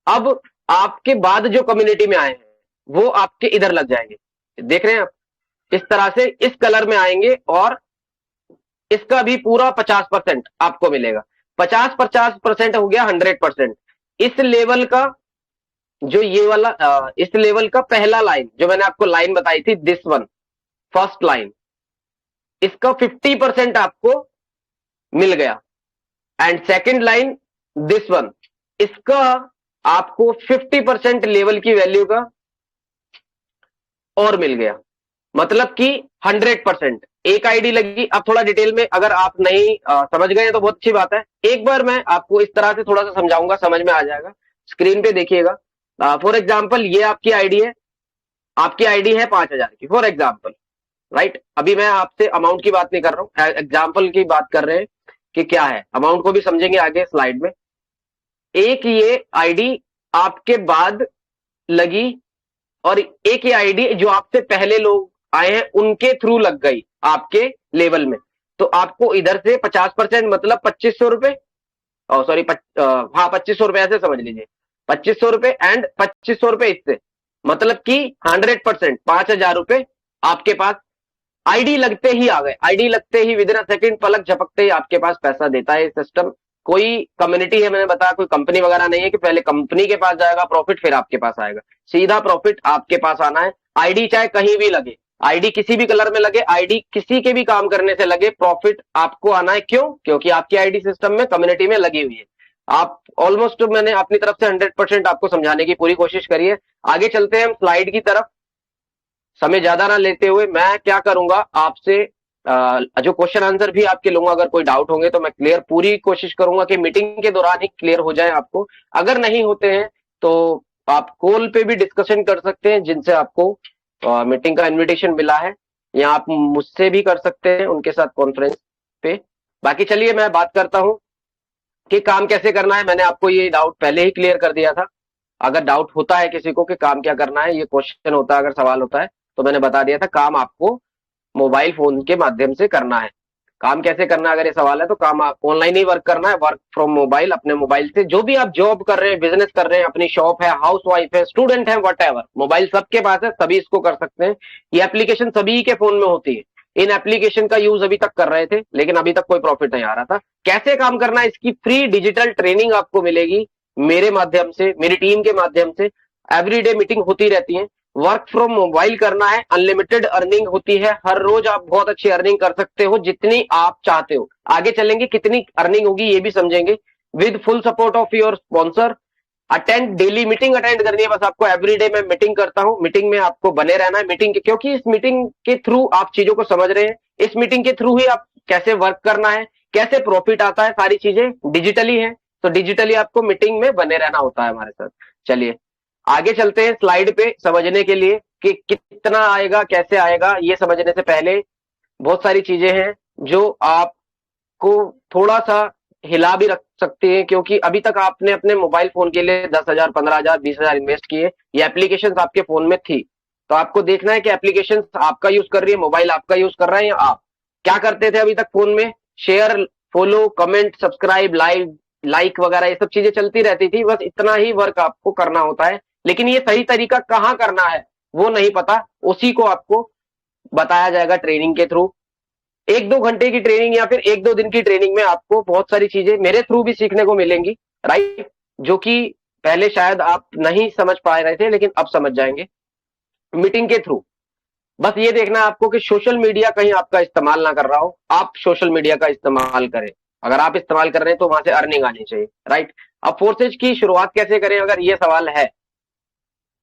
अब आपके बाद जो कम्युनिटी में आए हैं वो आपके इधर लग जाएंगे, देख रहे हैं आप, इस तरह से इस कलर में आएंगे और इसका भी पूरा 50% आपको मिलेगा। 50% हो गया 100%। इस लेवल का जो ये वाला इस लेवल का पहला लाइन जो मैंने आपको लाइन बताई थी, दिस वन फर्स्ट लाइन, इसका 50% आपको मिल गया। And second line this one, इसका आपको 50% लेवल की वैल्यू का और मिल गया, मतलब कि 100%। एक आईडी लगी। अब थोड़ा डिटेल में अगर आप नहीं समझ गए तो बहुत अच्छी बात है, एक बार मैं आपको इस तरह से थोड़ा सा समझाऊंगा, समझ में आ जाएगा। स्क्रीन पे देखिएगा, फॉर एग्जाम्पल ये आपकी आईडी है, आपकी आईडी है 5,000 की फॉर एग्जाम्पल। राइट, अभी मैं आपसे अमाउंट की बात नहीं कर रहा हूं, एग्जाम्पल की बात कर रहे हैं कि क्या है, अमाउंट को भी समझेंगे आगे स्लाइड में। एक ये आईडी आपके बाद लगी और एक ये आईडी जो आपसे पहले लोग आए हैं उनके थ्रू लग गई आपके लेवल में, तो आपको इधर से 50% मतलब 2,500 रुपए, सॉरी हाँ 2,500 रुपए ऐसे समझ लीजिए। ₹2500 एंड ₹2500 इससे, मतलब कि 100%, 5,000 रुपए आपके पास आईडी लगते ही आ गए। आईडी लगते ही विद इन अ सेकंड, पलक झपकते ही आपके पास पैसा देता है सिस्टम। कोई कम्युनिटी है, मैंने बताया, कोई कंपनी वगैरह नहीं है कि पहले कंपनी के पास जाएगा प्रॉफिट फिर आपके पास आएगा। सीधा प्रॉफिट आपके पास आना है। आईडी चाहे कहीं भी लगे, आईडी किसी भी कलर में लगे, आईडी किसी के भी काम करने से लगे, प्रॉफिट आपको आना है। क्यों? क्योंकि आपकी आईडी सिस्टम में, कम्युनिटी में लगी हुई है। आप ऑलमोस्ट, मैंने अपनी तरफ से 100% आपको समझाने की पूरी कोशिश करी है। आगे चलते हैं हम स्लाइड की तरफ। समय ज्यादा ना लेते हुए मैं क्या करूंगा आपसे, जो क्वेश्चन आंसर भी आपके लूंगा। अगर कोई डाउट होंगे तो मैं क्लियर, पूरी कोशिश करूंगा कि मीटिंग के दौरान ही क्लियर हो जाए आपको। अगर नहीं होते हैं तो आप कॉल पे भी डिस्कशन कर सकते हैं, जिनसे आपको मीटिंग का इनविटेशन मिला है, या आप मुझसे भी कर सकते हैं उनके साथ कॉन्फ्रेंस पे। बाकी चलिए मैं बात करता हूं कि काम कैसे करना है। मैंने आपको ये डाउट पहले ही क्लियर कर दिया था। अगर डाउट होता है किसी को कि काम क्या करना है, ये क्वेश्चन होता है, अगर सवाल होता है, तो मैंने बता दिया था काम आपको मोबाइल फोन के माध्यम से करना है। काम कैसे करना है, अगर ये सवाल है, तो काम आप ऑनलाइन ही वर्क करना है, वर्क फ्रॉम मोबाइल, अपने मोबाइल से। जो भी आप जॉब कर रहे हैं, बिजनेस कर रहे हैं, अपनी शॉप है, हाउस वाइफ है, स्टूडेंट है, वट मोबाइल सबके पास है, सभी इसको कर सकते हैं। ये एप्लीकेशन सभी के फोन में होती है। इन एप्लीकेशन का यूज अभी तक कर रहे थे, लेकिन अभी तक कोई प्रॉफिट नहीं आ रहा था। कैसे काम करना है, इसकी फ्री डिजिटल ट्रेनिंग आपको मिलेगी मेरे माध्यम से, मेरी टीम के माध्यम से। एवरीडे मीटिंग होती रहती है। वर्क फ्रॉम मोबाइल करना है, अनलिमिटेड अर्निंग होती है। हर रोज आप बहुत अच्छी अर्निंग कर सकते हो, जितनी आप चाहते हो। आगे चलेंगे, कितनी अर्निंग होगी ये भी समझेंगे। With full support of your sponsor. Attend daily meeting attend करनी है बस आपको। एवरीडे मैं मीटिंग करता हूं, मीटिंग में आपको बने रहना है। मीटिंग के, क्योंकि इस मीटिंग के थ्रू आप चीजों को समझ रहे हैं। इस मीटिंग के थ्रू ही आप कैसे वर्क करना है, कैसे प्रॉफिट आता है, सारी चीजें डिजिटली है। तो डिजिटली आपको मीटिंग में बने रहना होता है हमारे साथ। चलिए आगे चलते हैं स्लाइड पे, समझने के लिए कि कितना आएगा, कैसे आएगा। ये समझने से पहले बहुत सारी चीजें हैं जो आपको थोड़ा सा हिला भी रख सकते हैं, क्योंकि अभी तक आपने अपने मोबाइल फोन के लिए 10,000, 15,000, 20,000 इन्वेस्ट किए। ये एप्लीकेशन आपके फोन में थी, तो आपको देखना है कि एप्लीकेशन आपका यूज कर रही है, मोबाइल आपका यूज कर रहा है, या आप क्या करते थे अभी तक फोन में। Share, follow, comment, subscribe, live, like वगैरह ये सब चीजें चलती रहती थी। बस इतना ही वर्क आपको करना होता है, लेकिन ये सही तरीका कहाँ करना है वो नहीं पता। उसी को आपको बताया जाएगा ट्रेनिंग के थ्रू। 1-2 घंटे की ट्रेनिंग या फिर 1-2 दिन की ट्रेनिंग में आपको बहुत सारी चीजें मेरे थ्रू भी सीखने को मिलेंगी, राइट, जो कि पहले शायद आप नहीं समझ पा रहे थे, लेकिन अब समझ जाएंगे मीटिंग के थ्रू। बस ये देखना है आपको कि सोशल मीडिया कहीं आपका इस्तेमाल ना कर रहा हो, आप सोशल मीडिया का इस्तेमाल करें। अगर आप इस्तेमाल कर रहे हैं तो वहां से अर्निंग आनी चाहिए, राइट। अब फोर्सेज की शुरुआत कैसे करें, अगर ये सवाल है,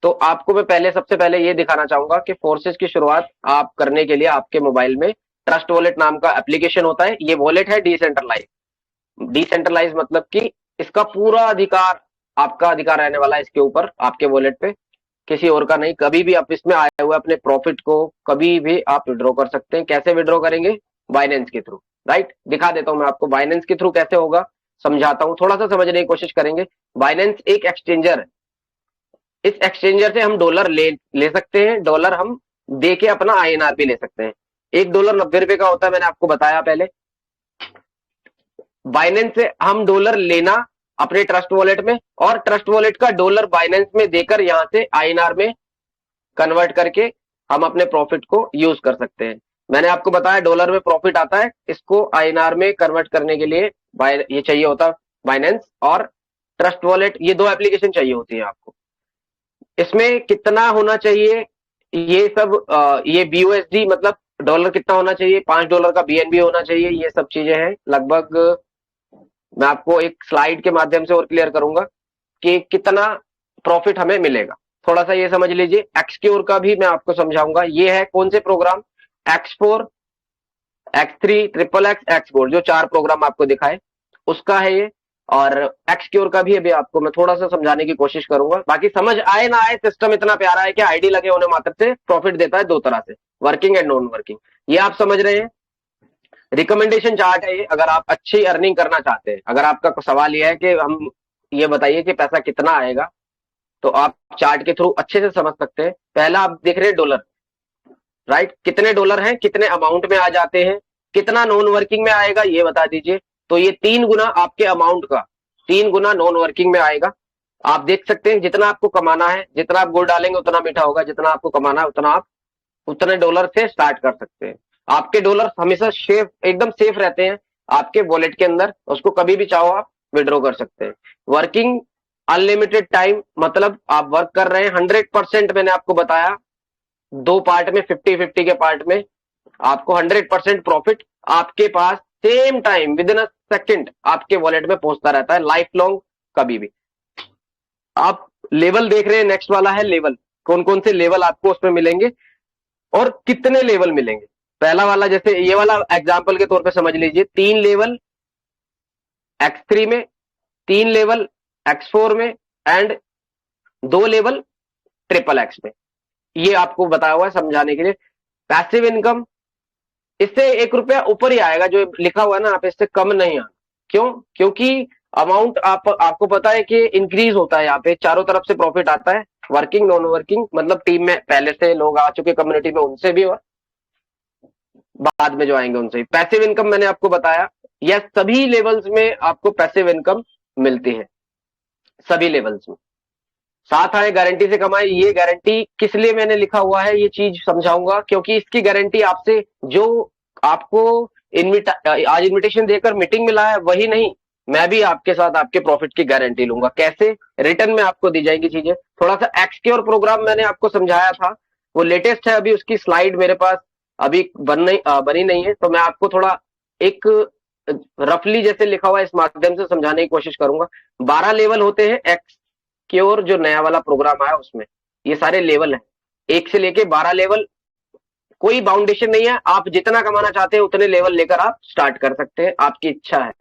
तो आपको मैं पहले, सबसे पहले ये दिखाना चाहूंगा कि फोर्सेज की शुरुआत आप करने के लिए आपके मोबाइल में ट्रस्ट वॉलेट नाम का एप्लीकेशन होता है। ये वॉलेट है डिसेंट्रलाइज। डिसेंट्रलाइज मतलब कि इसका पूरा अधिकार, आपका अधिकार रहने वाला है इसके ऊपर, आपके वॉलेट पे, किसी और का नहीं। कभी भी आप इसमें आए हुए अपने प्रॉफिट को कभी भी आप विड्रॉ कर सकते हैं। कैसे विड्रॉ करेंगे? बाइनेंस के थ्रू, राइट। दिखा देता हूं मैं आपको बाइनेंस के थ्रू कैसे होगा, समझाता हूं, थोड़ा सा समझने की कोशिश करेंगे। बाइनेंस एक एक्सचेंजर है। इस एक्सचेंजर से हम डॉलर ले सकते हैं, डॉलर हम दे के अपना INR भी ले सकते हैं। $1 ₹90 का होता है, मैंने आपको बताया पहले। बाइनेंस से हम डॉलर लेना अपने ट्रस्ट वॉलेट में, और ट्रस्ट वॉलेट का डॉलर बाइनेंस में देकर यहां से INR में कन्वर्ट करके हम अपने प्रॉफिट को यूज कर सकते हैं। मैंने आपको बताया डॉलर में प्रॉफिट आता है, इसको INR में कन्वर्ट करने के लिए ये चाहिए होता बाइनेंस और ट्रस्ट वॉलेट। ये 2 एप्लीकेशन चाहिए होती है आपको। इसमें कितना होना चाहिए, ये सब ये BUSD मतलब डॉलर कितना होना चाहिए, $5 का BNB होना चाहिए, ये सब चीजें हैं। लगभग मैं आपको एक स्लाइड के माध्यम से और क्लियर करूंगा कि कितना प्रॉफिट हमें मिलेगा। थोड़ा सा ये समझ लीजिए। एक्सक्योर का भी मैं आपको समझाऊंगा। ये है कौन से programme, X4, X3, XXX, Xboard, जो 4 प्रोग्राम आपको दिखाए उसका है ये। और एक्सक्योर का भी अभी आपको मैं थोड़ा सा समझाने की कोशिश करूंगा। बाकी समझ आए ना आए, सिस्टम इतना प्यारा है कि आईडी लगे होने मात्र से प्रॉफिट देता है 2 तरह से, वर्किंग एंड नॉन वर्किंग। ये आप समझ रहे हैं। रिकमेंडेशन चार्ट है ये, अगर आप अच्छी अर्निंग करना चाहते हैं। अगर आपका सवाल यह है कि हम ये बताइए कि पैसा कितना आएगा, तो आप चार्ट के थ्रू अच्छे से समझ सकते हैं। पहला आप देख रहे हैं डॉलर, राइट, कितने डॉलर हैं, कितने अमाउंट में आ जाते हैं, कितना नॉन वर्किंग में आएगा ये बता दीजिए। तो ये 3 गुना आपके अमाउंट का, 3 गुना नॉन वर्किंग में आएगा। आप देख सकते हैं जितना आपको कमाना है, जितना आप गुड़ डालेंगे उतना मीठा होगा, जितना आपको कमाना है उतना आप उतने डॉलर से स्टार्ट कर सकते हैं। आपके डॉलर हमेशा सेफ, एकदम सेफ रहते हैं आपके वॉलेट के अंदर, उसको कभी भी चाहो आप विड्रॉ कर सकते हैं। वर्किंग अनलिमिटेड टाइम, मतलब आप वर्क कर रहे हैं 100%। मैंने आपको बताया दो पार्ट में, 50-50 के पार्ट में आपको 100% प्रॉफिट आपके पास same time within a second आपके वॉलेट में पहुंचता रहता है, लाइफ लॉन्ग कभी भी। आप लेवल देख रहे हैं, नेक्स्ट वाला है लेवल। कौन कौन से लेवल आपको उसमें मिलेंगे और कितने लेवल मिलेंगे। पहला वाला, जैसे ये वाला एग्जांपल के तौर पे समझ लीजिए, 3 लेवल X3 में, 3 लेवल X4 में एंड 2 लेवल XXX में। ये आपको बताया हुआ है समझाने के लिए। पैसिव इनकम इससे 1 रुपया ऊपर ही आएगा, जो लिखा हुआ है ना, आप इससे कम नहीं आना। क्यों? क्योंकि अमाउंट आपको पता है कि इंक्रीज होता है, यहाँ पे चारों तरफ से प्रॉफिट आता है, वर्किंग नॉन वर्किंग, मतलब टीम में पहले से लोग आ चुके कम्युनिटी में उनसे भी और बाद में जो आएंगे उनसे। पैसिव इनकम मैंने आपको बताया, यह सभी लेवल्स में आपको पैसिव इनकम मिलती है, सभी लेवल्स में। साथ आए गारंटी से कमाए, ये गारंटी किस लिए मैंने लिखा हुआ है ये चीज समझाऊंगा, क्योंकि इसकी गारंटी आपसे जो आपको आज इनविटेशन देकर मीटिंग मिला है वही नहीं, मैं भी आपके साथ आपके प्रॉफिट की गारंटी लूंगा। कैसे? रिटर्न में आपको दी जाएगी चीजें। थोड़ा सा एक्सक्योर प्रोग्राम मैंने आपको समझाया था, वो लेटेस्ट है, अभी उसकी स्लाइड मेरे पास अभी बनी नहीं है, तो मैं आपको थोड़ा एक रफली जैसे लिखा हुआ है इस माध्यम से समझाने की कोशिश करूंगा। 12 लेवल होते हैं एक्स क्योर, जो नया वाला प्रोग्राम आया उसमें ये सारे लेवल हैं, 1 से लेके 12 लेवल। कोई बाउंडेशन नहीं है, आप जितना कमाना चाहते हैं उतने लेवल लेकर आप स्टार्ट कर सकते हैं, आपकी इच्छा है।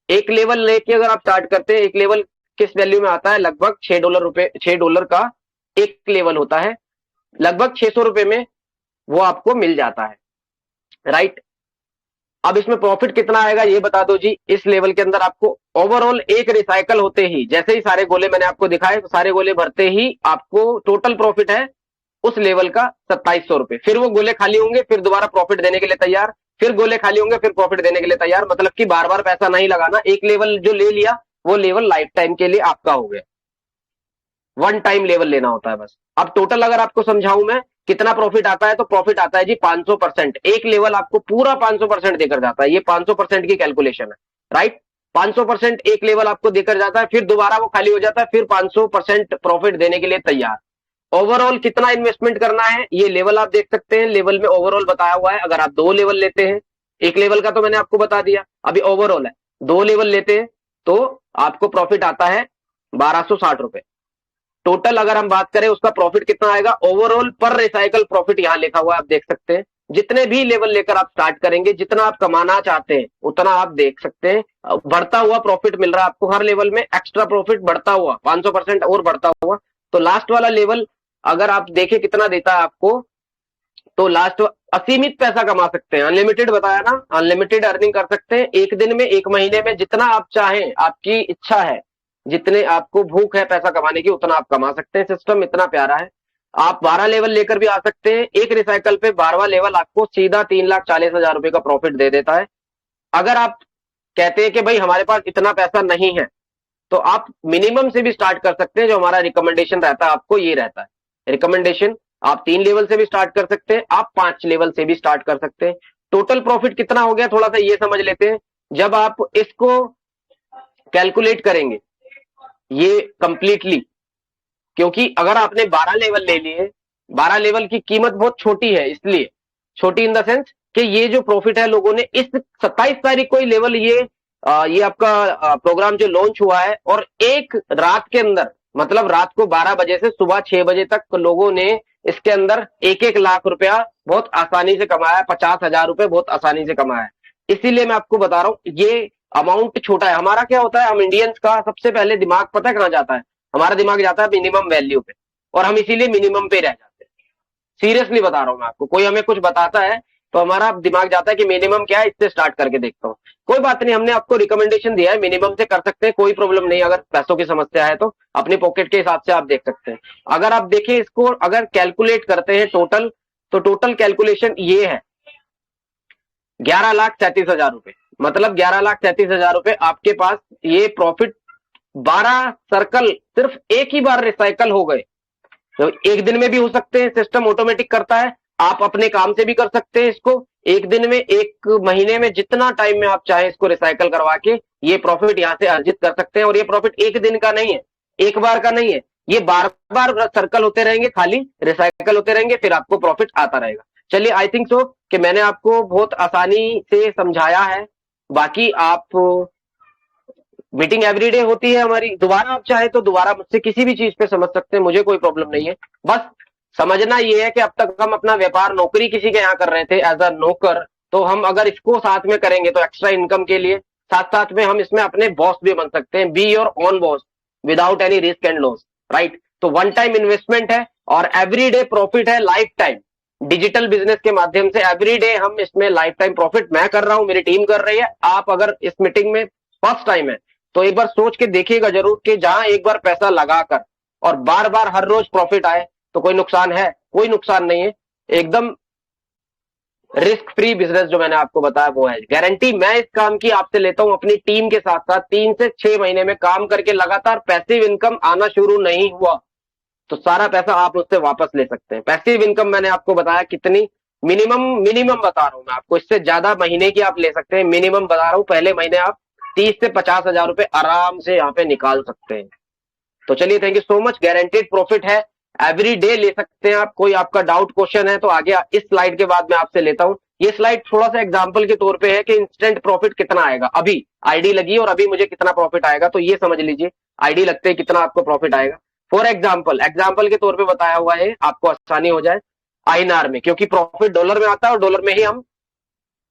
एक लेवल लेके अगर आप स्टार्ट करते हैं, एक लेवल किस वैल्यू में आता है, लगभग $6 का एक लेवल होता है, लगभग 600 रुपए में वो आपको मिल जाता है, राइट। अब इसमें प्रॉफिट कितना आएगा ये बता दो जी। इस लेवल के अंदर आपको ओवरऑल एक रिसाइकल होते ही, जैसे ही सारे गोले मैंने आपको दिखाए, तो सारे गोले भरते ही आपको टोटल प्रॉफिट है उस लेवल का 2700 रुपए। फिर वो गोले खाली होंगे, फिर दोबारा प्रॉफिट देने के लिए तैयार, फिर गोले खाली होंगे, फिर प्रॉफिट देने के लिए तैयार। मतलब कि बार बार पैसा नहीं लगाना, एक लेवल जो ले लिया वो लेवल लाइफ टाइम के लिए आपका हो गया, वन टाइम लेवल लेना होता है बस। अब टोटल अगर आपको समझाऊं मैं कितना प्रॉफिट आता है, तो प्रॉफिट आता है जी 500%। एक लेवल आपको पूरा 500% देकर जाता है, ये 500% की कैलकुलेशन है, राइट। 500% एक लेवल आपको देकर जाता है, फिर दोबारा वो खाली हो जाता है, फिर 500% प्रॉफिट देने के लिए तैयार। ओवरऑल कितना इन्वेस्टमेंट करना है ये लेवल आप देख सकते हैं, लेवल में ओवरऑल बताया हुआ है। अगर आप 2 लेवल लेते हैं, एक लेवल का तो मैंने आपको बता दिया, अभी ओवरऑल है, 2 लेवल लेते हैं तो आपको प्रॉफिट आता है 1260 रुपए। टोटल अगर हम बात करें उसका प्रॉफिट कितना आएगा, ओवरऑल पर रिसाइकल प्रॉफिट यहां लिखा हुआ है, आप देख सकते हैं। जितने भी लेवल लेकर आप स्टार्ट करेंगे, जितना आप कमाना चाहते हैं उतना आप देख सकते हैं, बढ़ता हुआ प्रॉफिट मिल रहा है आपको हर लेवल में, एक्स्ट्रा प्रॉफिट बढ़ता हुआ 500% और बढ़ता हुआ। तो लास्ट वाला लेवल अगर आप देखें कितना देता है आपको, तो लास्ट असीमित पैसा कमा सकते हैं, अनलिमिटेड बताया ना, अनलिमिटेड अर्निंग कर सकते हैं, एक दिन में, एक महीने में, जितना आप चाहें, आपकी इच्छा है, जितने आपको भूख है पैसा कमाने की उतना आप कमा सकते हैं। सिस्टम इतना प्यारा है। आप 12 लेवल लेकर भी आ सकते हैं, एक रिसाइकल पे 12वां लेवल आपको सीधा 3,40,000 रुपए का प्रॉफिट दे देता है। अगर आप कहते हैं कि भाई हमारे पास इतना पैसा नहीं है, तो आप मिनिमम से भी स्टार्ट कर सकते हैं। जो हमारा रिकमेंडेशन रहता है आपको ये रहता है रिकमेंडेशन, आप 3 लेवल से भी स्टार्ट कर सकते हैं, आप 5 लेवल से भी स्टार्ट कर सकते हैं। टोटल प्रॉफिट कितना हो गया थोड़ा सा ये समझ लेते हैं। जब आप इसको कैलकुलेट करेंगे ये कंप्लीटली, क्योंकि अगर आपने 12 लेवल ले लिए, 12 लेवल की कीमत बहुत छोटी है, इसलिए छोटी इन द सेंस कि ये जो प्रॉफिट है लोगों ने इस 27 तारीख को ही लेवल ये आपका प्रोग्राम जो लॉन्च हुआ है, और एक रात के अंदर, मतलब रात को 12 बजे से सुबह 6 बजे तक लोगों ने इसके अंदर 1-1 लाख रुपया बहुत आसानी से कमाया, 50,000 रुपए बहुत आसानी से कमाया। इसीलिए मैं आपको बता रहा हूं ये अमाउंट छोटा है। हमारा क्या होता है, हम इंडियंस का सबसे पहले दिमाग पता है कहां जाता है, हमारा दिमाग जाता है मिनिमम वैल्यू पे, और हम इसीलिए मिनिमम पे रह जाते हैं। सीरियसली बता रहा हूं मैं आपको, कोई हमें कुछ बताता है तो हमारा दिमाग जाता है कि मिनिमम क्या है, इससे स्टार्ट करके देखता हूं। कोई बात नहीं, हमने आपको रिकमेंडेशन दिया है, मिनिमम से कर सकते हैं, कोई प्रॉब्लम नहीं। अगर पैसों की समस्या है तो अपनी पॉकेट के हिसाब से आप देख सकते हैं। अगर आप देखें इसको, अगर कैलकुलेट करते हैं टोटल, तो टोटल कैलकुलेशन ये है 11,37,000 रुपए, मतलब 11,37,000 रुपए आपके पास ये प्रॉफिट 12 सर्कल सिर्फ एक ही बार रिसाइकल हो गए। तो एक दिन में भी हो सकते हैं, सिस्टम ऑटोमेटिक करता है। आप अपने काम से भी कर सकते हैं इसको। एक दिन में, एक महीने में, जितना टाइम में आप चाहें इसको रिसाइकल करवा के ये प्रॉफिट यहां से अर्जित कर सकते हैं। और ये प्रॉफिट एक दिन का नहीं है, एक बार का नहीं है, ये बार बार सर्कल होते रहेंगे, खाली रिसाइकल होते रहेंगे, फिर आपको प्रॉफिट आता रहेगा। चलिए, आई थिंक सो कि मैंने आपको बहुत आसानी से समझाया है। बाकी आप, मीटिंग एवरीडे होती है हमारी, दोबारा आप चाहे तो दोबारा मुझसे किसी भी चीज पे समझ सकते हैं, मुझे कोई प्रॉब्लम नहीं है। बस समझना ये है कि अब तक हम अपना व्यापार नौकरी किसी के यहाँ कर रहे थे एज अ नौकर, तो हम अगर इसको साथ में करेंगे तो एक्स्ट्रा इनकम के लिए साथ साथ में हम इसमें अपने बॉस भी बन सकते हैं। Be your own boss without any risk and loss, right. तो वन टाइम इन्वेस्टमेंट है और एवरीडे प्रॉफिट है, लाइफ टाइम। डिजिटल बिजनेस के माध्यम से एवरीडे हम इसमें लाइफ टाइम प्रॉफिट मैं कर रहा हूं, मेरी टीम कर रही है। आप अगर इस मीटिंग में फर्स्ट टाइम है तो एक बार सोच के देखिएगा जरूर कि जहां एक बार पैसा लगाकर और बार बार हर रोज प्रॉफिट आए तो कोई नुकसान है? कोई नुकसान नहीं है। एकदम रिस्क फ्री बिजनेस जो मैंने आपको बताया वो है। गारंटी मैं इस काम की आपसे लेता हूं अपनी टीम के साथ साथ। 3 से 6 महीने में काम करके लगातार पैसिव इनकम आना शुरू नहीं हुआ तो सारा पैसा आप उससे वापस ले सकते हैं। पैसिव इनकम मैंने आपको बताया कितनी, मिनिमम मिनिमम बता रहा हूं मैं आपको, इससे ज्यादा महीने की आप ले सकते हैं। मिनिमम बता रहा हूं, पहले महीने आप 30 से 50 हजार रुपए आराम से यहाँ पे निकाल सकते हैं। तो चलिए, thank you so much. Guaranteed profit है, एवरी डे ले सकते हैं आप। कोई आपका डाउट क्वेश्चन है तो आगे इस स्लाइड के बाद मैं आपसे लेता हूं। ये स्लाइड थोड़ा सा एग्जांपल के तौर पे है कि इंस्टेंट प्रॉफिट कितना आएगा। अभी आईडी लगी और अभी मुझे कितना प्रॉफिट आएगा, तो ये समझ लीजिए आईडी लगते हैं कितना आपको प्रॉफिट आएगा। फॉर एग्जाम्पल, एग्जाम्पल के तौर पे बताया हुआ है, आपको आसानी हो जाए। आईएनआर में, क्योंकि प्रॉफिट डॉलर में आता है और डॉलर में ही हम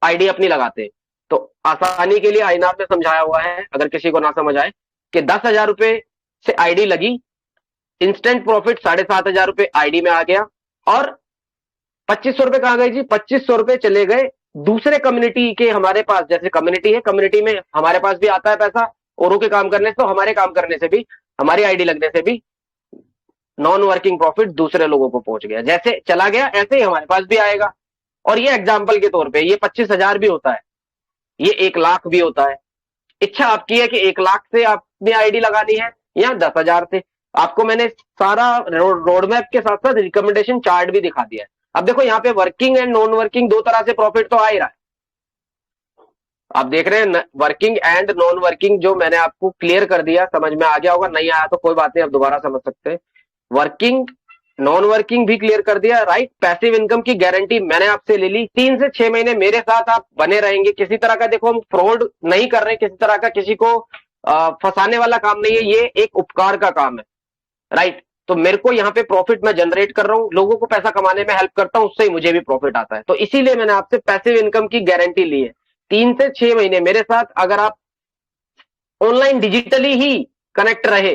आईडी अपनी लगाते हैं, तो आसानी के लिए आईएनआर में समझाया हुआ है, अगर किसी को ना समझ आए, कि 10,000 रुपए से आईडी लगी, इंस्टेंट प्रॉफिट 7,500 रुपए आईडी में आ गया और 2500 रुपए कहां गए जी? 2500 रुपए चले गए दूसरे कम्युनिटी के हमारे पास। जैसे कम्युनिटी है, कम्युनिटी में हमारे पास भी आता है पैसा औरों के काम करने से, तो हमारे काम करने से भी, हमारी आईडी लगने से भी नॉन वर्किंग प्रॉफिट दूसरे लोगों को पहुंच गया। जैसे चला गया ऐसे ही हमारे पास भी आएगा। और ये एग्जाम्पल के तौर पे, ये 25,000 भी होता है, ये 1,00,000 भी होता है। इच्छा आपकी है कि 1,00,000 से आपने आईडी लगानी है या 10,000 से। आपको मैंने सारा रोड मैप के साथ साथ रिकमेंडेशन चार्ट भी दिखा दिया है। अब देखो यहाँ पे वर्किंग एंड नॉन वर्किंग दो तरह से प्रॉफिट तो आ ही रहा है। आप देख रहे हैं वर्किंग एंड नॉन वर्किंग, जो मैंने आपको क्लियर कर दिया, समझ में आ गया होगा। नहीं आया तो कोई बात नहीं, आप दोबारा समझ सकते हैं। वर्किंग नॉन वर्किंग भी क्लियर कर दिया, राइट। पैसिव इनकम की गारंटी मैंने आपसे ले ली। 3 से 6 महीने मेरे साथ आप बने रहेंगे। किसी तरह का, देखो हम फ्रॉड नहीं कर रहे, किसी तरह का किसी को फंसाने वाला काम नहीं है, ये एक उपकार का काम है, राइट। तो मेरे को यहाँ पे प्रॉफिट मैं जनरेट कर रहा हूँ, लोगों को पैसा कमाने में हेल्प करता हूँ, उससे ही मुझे भी प्रॉफिट आता है। तो इसीलिए मैंने आपसे पैसिव इनकम की गारंटी ली है। 3 से 6 महीने मेरे साथ अगर आप ऑनलाइन डिजिटली ही कनेक्ट रहे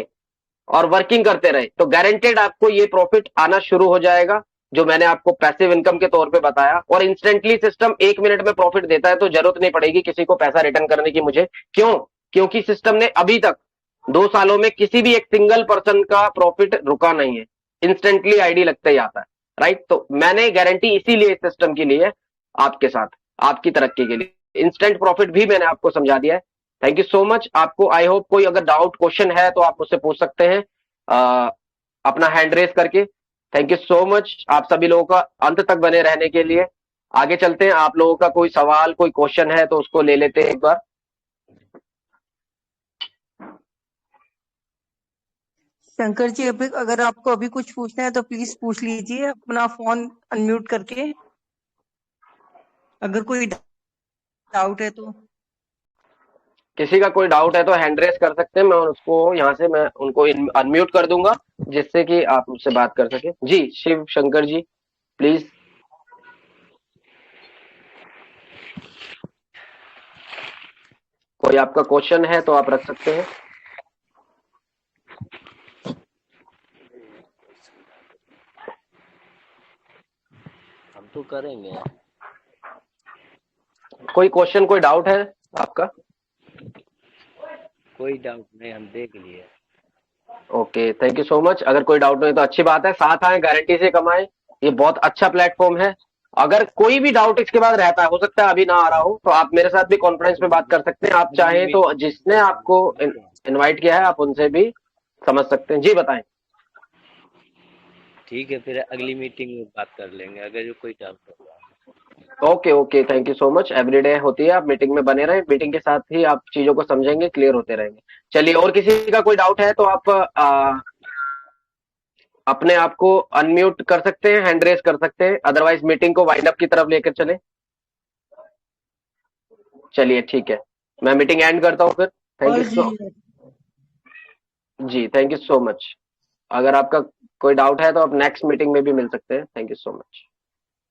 और वर्किंग करते रहे तो गारंटेड आपको ये प्रॉफिट आना शुरू हो जाएगा, जो मैंने आपको पैसिव इनकम के तौर पे बताया। और इंस्टेंटली सिस्टम 1 मिनट में प्रॉफिट देता है, तो जरूरत नहीं पड़ेगी किसी को पैसा रिटर्न करने की मुझे। क्यों? क्योंकि सिस्टम ने अभी तक 2 सालों में किसी भी एक सिंगल पर्सन का प्रॉफिट रुका नहीं है, इंस्टेंटली आईडी लगते ही आता है, राइट। तो मैंने गारंटी इसीलिए सिस्टम की ली है आपके साथ, आपकी तरक्की के लिए। इंस्टेंट प्रॉफिट भी मैंने आपको समझा दिया है। Thank you so much. आपको आई होप कोई अगर डाउट क्वेश्चन है तो आप मुझसे पूछ सकते हैं अपना हैंड रेस करके। थैंक यू सो मच आप सभी लोगों का अंत तक बने रहने के लिए। आगे चलते हैं, आप लोगों का कोई सवाल, कोई क्वेश्चन है तो उसको ले लेते हैं एक बार। शंकर जी, अभी अगर आपको अभी कुछ पूछना है तो प्लीज पूछ लीजिए, अपना फोन अनम्यूट करके, अगर कोई डाउट है तो। किसी का कोई डाउट है तो हैंड रेस कर सकते हैं, मैं उसको यहाँ से मैं उनको अनम्यूट कर दूंगा जिससे कि आप मुझसे बात कर सके। जी शिव शंकर जी प्लीज। कोई आपका क्वेश्चन है तो आप रख सकते हैं। हम तो करेंगे। कोई क्वेश्चन, कोई डाउट है आपका? कोई डाउट नहीं, हम देख लिए। Okay, thank you so much. अगर कोई डाउट नहीं तो अच्छी बात है, साथ आए, गारंटी से कमाएं, ये बहुत अच्छा प्लेटफॉर्म है। अगर कोई भी डाउट इसके बाद रहता है, हो सकता है अभी ना आ रहा हो, तो आप मेरे साथ भी कॉन्फ्रेंस में बात कर सकते हैं। आप चाहें तो जिसने आपको इनवाइट किया है, आप उनसे भी समझ सकते हैं। जी बताएं। ठीक है, फिर अगली मीटिंग में बात कर लेंगे अगर जो कोई डाउट होगा। Okay okay, thank you so much. Everyday होती है, आप मीटिंग में बने रहें, मीटिंग के साथ ही आप चीजों को समझेंगे, क्लियर होते रहेंगे। चलिए, और किसी का कोई डाउट है तो आप अपने आप को अनम्यूट कर सकते हैं, हैंड रेस कर सकते हैं, अदरवाइज मीटिंग को वाइंड अप की तरफ लेकर चले। चलिए ठीक है, मैं मीटिंग एंड करता हूँ फिर। थैंक और यू जी, सो जी, थैंक यू सो मच। अगर आपका कोई डाउट है तो आप नेक्स्ट मीटिंग में भी मिल सकते हैं। Thank you so much.